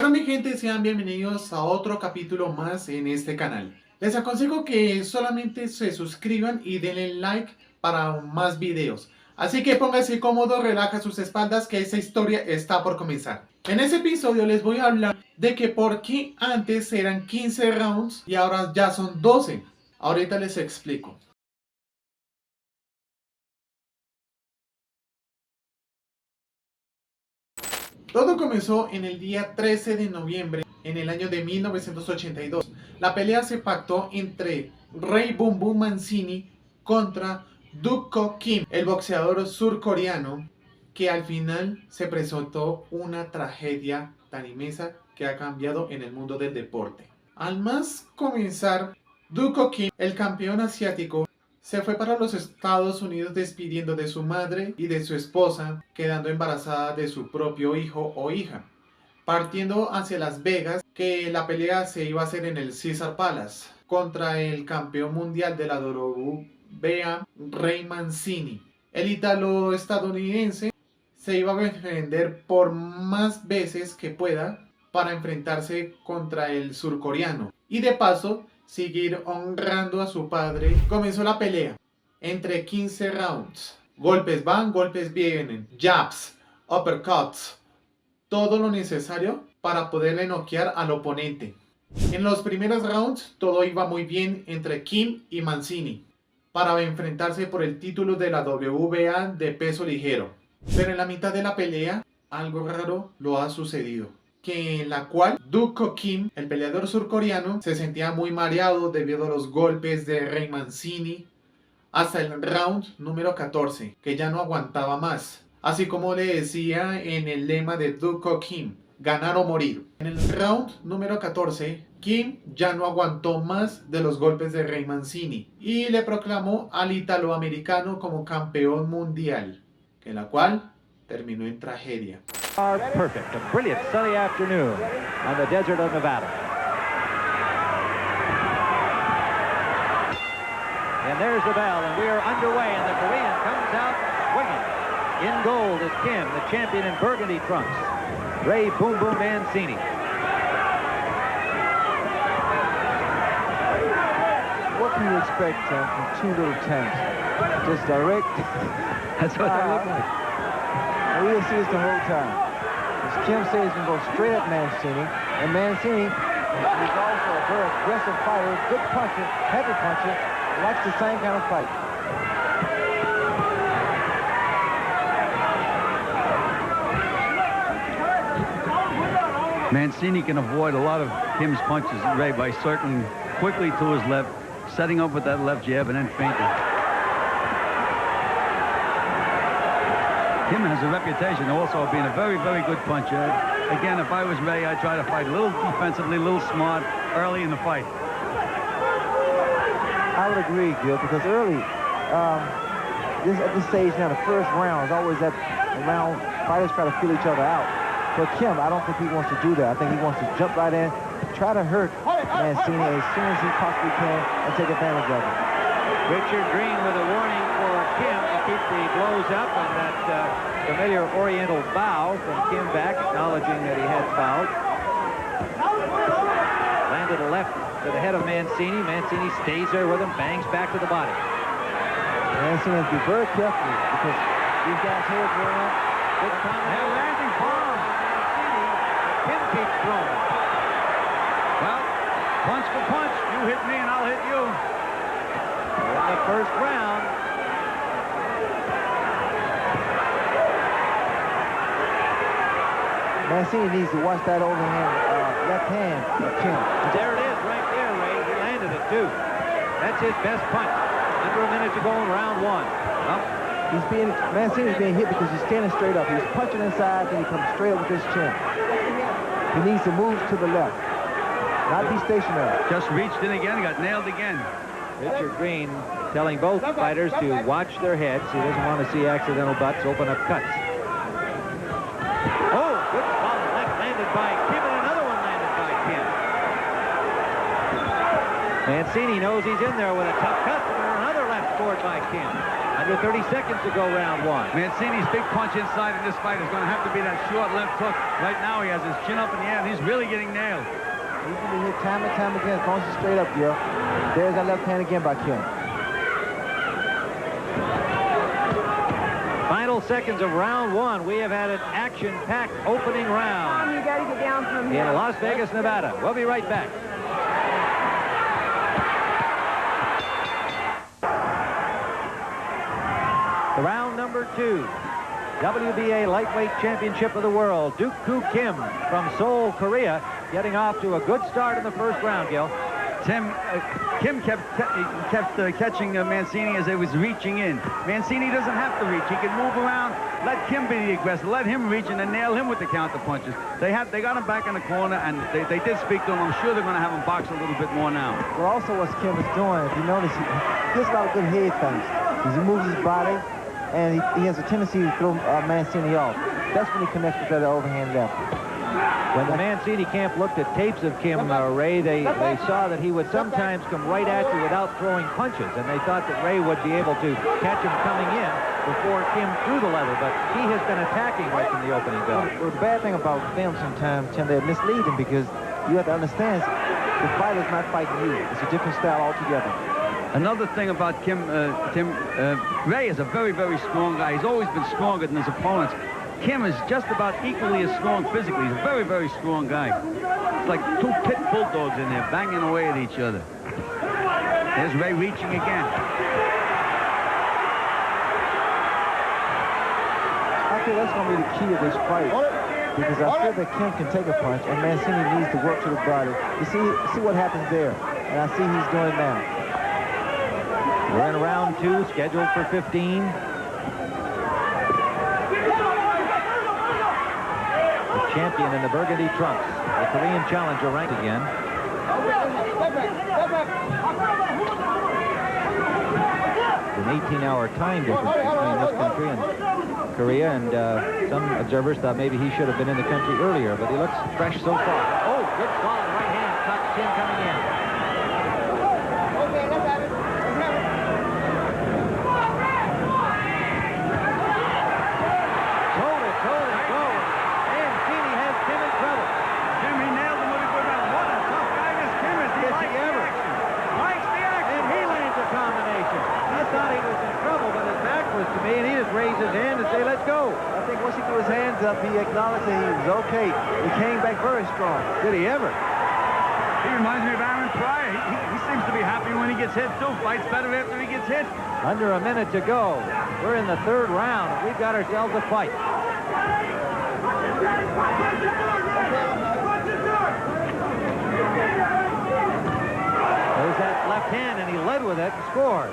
Hola mi gente, sean bienvenidos a otro capítulo más en este canal. Les aconsejo que solamente se suscriban y denle like para más videos. Así que pónganse cómodos, relaja sus espaldas que esta historia está por comenzar. En este episodio les voy a hablar de que por qué antes eran 15 rounds y ahora ya son 12. Ahorita les explico. Todo comenzó en el día 13 de noviembre en el año de 1982. La pelea se pactó entre Ray Mancini contra Duk Koo Kim, el boxeador surcoreano, que al final se presentó una tragedia tan inmensa que ha cambiado en el mundo del deporte. Al más comenzar, Duk Koo Kim, el campeón asiático, se fue para los Estados Unidos despidiendo de su madre y de su esposa, quedando embarazada de su propio hijo o hija. Partiendo hacia Las Vegas, que la pelea se iba a hacer en el Caesars Palace contra el campeón mundial de la WBA, Ray Mancini. El italo-estadounidense se iba a defender por más veces que pueda para enfrentarse contra el surcoreano. Y de paso, seguir honrando a su padre. Comenzó la pelea entre 15 rounds. Golpes van, golpes vienen. Jabs, uppercuts. Todo lo necesario para poderle noquear al oponente. En los primeros rounds todo iba muy bien entre Kim y Mancini para enfrentarse por el título de la WBA de peso ligero. Pero en la mitad de la pelea algo raro lo ha sucedido, que en la cual Duk Koo Kim, el peleador surcoreano, se sentía muy mareado debido a los golpes de Ray Mancini hasta el round número 14, que ya no aguantaba más. Así como le decía en el lema de Duk Koo Kim, ganar o morir. En el round número 14, Kim ya no aguantó más de los golpes de Ray Mancini y le proclamó al italoamericano como campeón mundial, en la cual terminó en tragedia. Perfect, a brilliant sunny afternoon on the desert of Nevada. And there's the bell, and we are underway, and the Korean comes out swinging. In gold is Kim, the champion in burgundy trunks. Ray Boom Boom Mancini. What can you expect from two little tanks? Just direct? That's what they look like. We'll see this the whole time. As Kim says, he's going to go straight at Mancini. And Mancini is also a very aggressive fighter, good puncher, heavy puncher, likes the same kind of fight. Mancini can avoid a lot of Kim's punches, Ray, by circling quickly to his left, setting up with that left jab, and then feinting. Kim has a reputation also of being a very, very good puncher. Again, if I was Ray, I'd try to fight a little defensively, a little smart early in the fight. I would agree, Gil, because early, at this stage now, the first round is always that round fighters try to feel each other out. But Kim, I don't think he wants to do that. I think he wants to jump right in, try to hurt Mancini as soon as he possibly can and take advantage of it. Richard Green with a warning for Kim to keep the blows up, and that familiar oriental bow from Kim back, acknowledging that he had fouled. Landed a left to the head of Mancini. Mancini stays there with him, bangs back to the body. Mancini has to be very careful because these guys' heads are up. Big time. They're landing bombs. Mancini, Kim keeps throwing. Well, punch for punch. You hit me and I'll hit you. In the first round. Mancini needs to watch that overhand left hand of Kim. There it is right there, Ray. He landed it, too. That's his best punch. Under a minute to go in round one. Well, Mancini's being hit because he's standing straight up. He's punching inside, then he comes straight up with his chin. He needs to move to the left, not be stationary. Just reached in again, got nailed again. Richard Green telling both fighters to watch their heads. He doesn't want to see accidental butts open up cuts. Oh, good solid left landed by Kim, and another one landed by Kim. Mancini knows he's in there with a tough customer. Another left scored by Kim. Under 30 seconds to go, round one. Mancini's big punch inside in this fight is going to have to be that short left hook. Right now he has his chin up in the air, and he's really getting nailed. He's going to be hit time and time again. Punch straight up, Gil. There's that left hand again by Kim. Final seconds of round one. We have had an action-packed opening round You gotta get down from in here. Las Vegas, Nevada. We'll be right back. Round number two. WBA Lightweight Championship of the World. Duk Koo Kim from Seoul, Korea, getting off to a good start in the first round, Gil. Kim kept catching Mancini as they was reaching in. Mancini doesn't have to reach. He can move around, let Kim be the aggressor, let him reach and then nail him with the counter punches. They got him back in the corner, and they did speak to him. I'm sure they're going to have him box a little bit more now. Well, also what Kim is doing, if you notice, he gets a lot of good head fakes. He moves his body, and he has a tendency to throw Mancini off. That's when he connects with that overhand left. When the Mancini camp looked at tapes of Kim, Ray, they saw that he would sometimes come right at you without throwing punches, and they thought that Ray would be able to catch him coming in before Kim threw the leather, but he has been attacking right from the opening bell. Well, the bad thing about film sometimes, Tim, they're misleading because you have to understand the fighter's not fighting you. It's a different style altogether. Another thing about Ray is a very, very strong guy. He's always been stronger than his opponents. Kim is just about equally as strong physically. He's a very, very strong guy. It's like two pit bulldogs in there banging away at each other. There's Ray reaching again. I feel that's going to be the key of this fight because I feel that Kim can take a punch and Mancini needs to work to the body. You see what happens there, and I see he's doing it now. We're in round two, scheduled for 15. Champion in the burgundy trunks, the Korean challenger ranked again. An 18-hour time difference between this country and Korea, and some observers thought maybe he should have been in the country earlier, but he looks fresh so far. Oh, good solid right hand, caught Kim coming in. Raise his hand and say, let's go. I think once he threw his hands up, he acknowledged that he was okay. He came back very strong. Did he ever? He reminds me of Aaron Pryor. He seems to be happy when he gets hit, too. Fights better after he gets hit. Under a minute to go. We're in the third round. We've got ourselves a fight. There's that left hand, and he led with it and scored.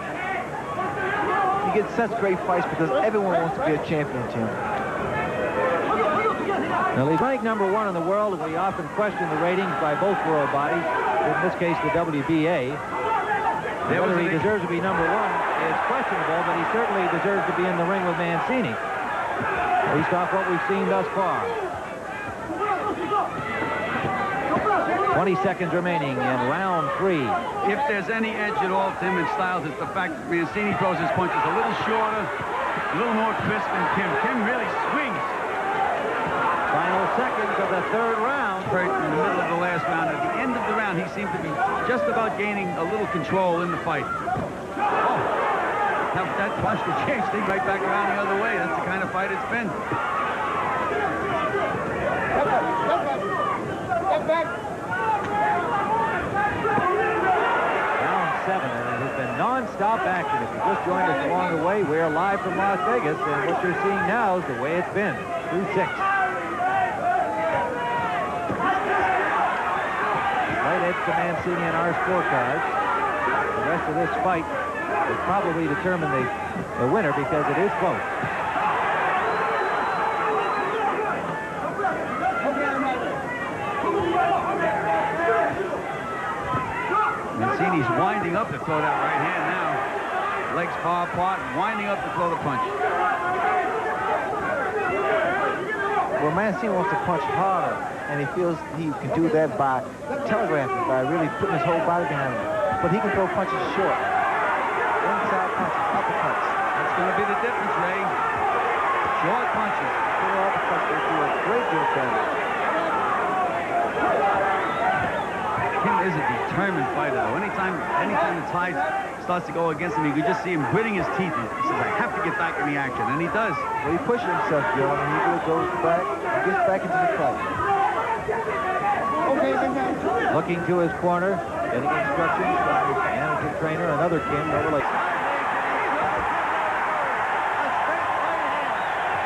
He gets such great fights because everyone wants to be a champion, Tim. Well, he's ranked number one in the world, and we often question the ratings by both world bodies, in this case the WBA. Whether he deserves to be number one is questionable, but he certainly deserves to be in the ring with Mancini, at least off what we've seen thus far. 20 seconds remaining in round three. If there's any edge at all to him in styles, it's the fact that Mancini throws his punches a little shorter, a little more crisp than Kim. Kim really swings. Final seconds of the third round. Right in the middle of the last round. At the end of the round, he seemed to be just about gaining a little control in the fight. Oh, that punch could change things right back around the other way. That's the kind of fight it's been. Seven, and it has been non-stop action. If you just joined us along the way, we're live from Las Vegas, and what you're seeing now is the way it's been through six. Right edge to Mancini in our scorecards. The rest of this fight will probably determine the winner because it is close. Mancini's winding up to throw that right hand now. Legs far apart, winding up to throw the punch. Well, Mancini wants to punch harder, and he feels he can do that by telegraphing, by really putting his whole body behind him. but he can throw punches short. Inside punches, uppercuts. That's going to be the difference, Ray. Short punches. Little uppercuts will do a great deal of damage. Kim is a determined fighter, though. Anytime the tide starts to go against him, you can just see him gritting his teeth. He says, I have to get back in the action, and he does. Well, he pushes himself, Joe, and he really goes back, gets back into the fight. Looking to his corner, getting instructions from his manager trainer, another Kim, no relation.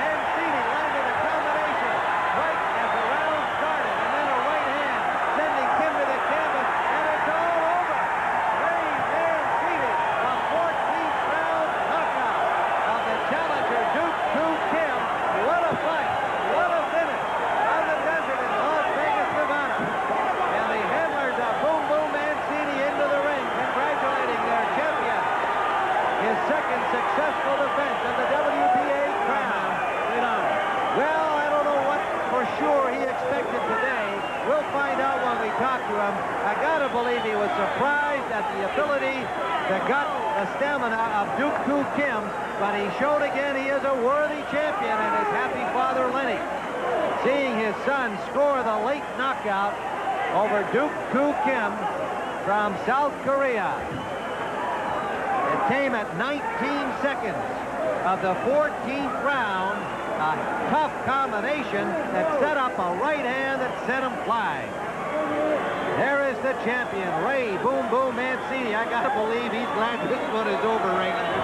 Mancini landed a combination right as the round started, and then a right hand sending Kim to the canvas, and it's all over. Ray Mancini, a 14th round knockout of the challenger Duk Koo Kim. What a fight! What a finish on the desert in Las Vegas, Nevada. And the handlers of Boom Boom Mancini into the ring, congratulating their champion. His second successful defense of the WBA crown. Well, I don't know what for sure he expected today. We'll find out when we talk to him. I gotta believe he was surprised at the ability, the gut, the stamina of Duk Koo Kim, but he showed again he is a worthy champion, and his happy father Lenny, seeing his son score the late knockout over Duk Koo Kim from South Korea. It came at 19 seconds of the 14th round. A tough combination that set up a right hand that sent him flying. There is the champion, Ray Boom Boom Mancini. I gotta believe he's glad this one is over, regulars.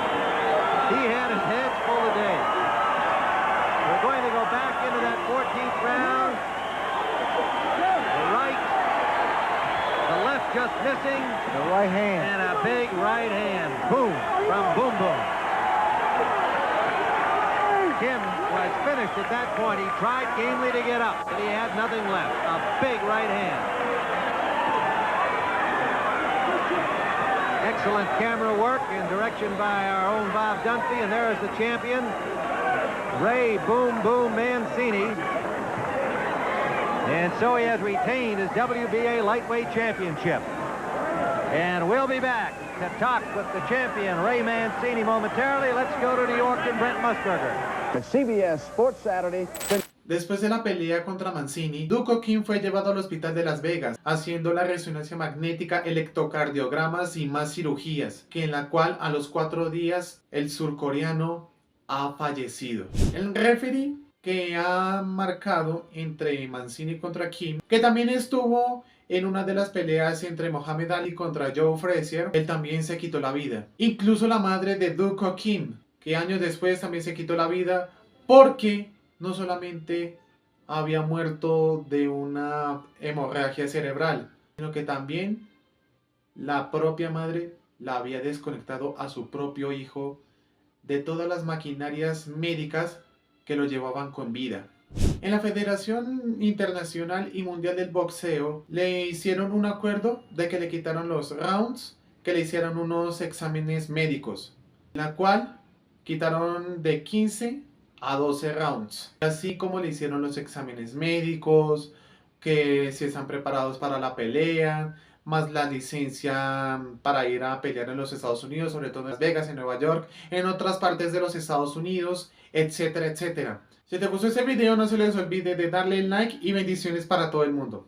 He had his hands full today. We're going to go back into that 14th round. The right, the left just missing. The right hand. And a big right hand. Boom, from Boom Boom. Kim was finished at that point. He tried gamely to get up, but he had nothing left. A big right hand. Excellent camera work and direction by our own Bob Dunphy. And there is the champion, Ray Boom Boom Mancini. And so he has retained his WBA lightweight championship. And we'll be back to talk with the champion, Ray Mancini, momentarily. Let's go to New York and Brent Musburger. CBS Sports Saturday. Después de la pelea contra Mancini, Duk Koo Kim fue llevado al hospital de Las Vegas, haciendo la resonancia magnética, electrocardiogramas y más cirugías, que en la cual a los 4 días el surcoreano ha fallecido. El referee que ha marcado entre Mancini contra Kim, que también estuvo en una de las peleas entre Muhammad Ali contra Joe Frazier, él también se quitó la vida. Incluso la madre de Duk Koo Kim, que años después también se quitó la vida porque no solamente había muerto de una hemorragia cerebral, sino que también la propia madre la había desconectado a su propio hijo de todas las maquinarias médicas que lo llevaban con vida. En la Federación Internacional y Mundial del Boxeo le hicieron un acuerdo de que le quitaron los rounds, que le hicieron unos exámenes médicos, en la cual quitaron de 15 a 12 rounds, así como le hicieron los exámenes médicos, que si están preparados para la pelea, más la licencia para ir a pelear en los Estados Unidos, sobre todo en Las Vegas, en Nueva York, en otras partes de los Estados Unidos, etcétera, etcétera. Si te gustó este video, no se les olvide de darle like y bendiciones para todo el mundo.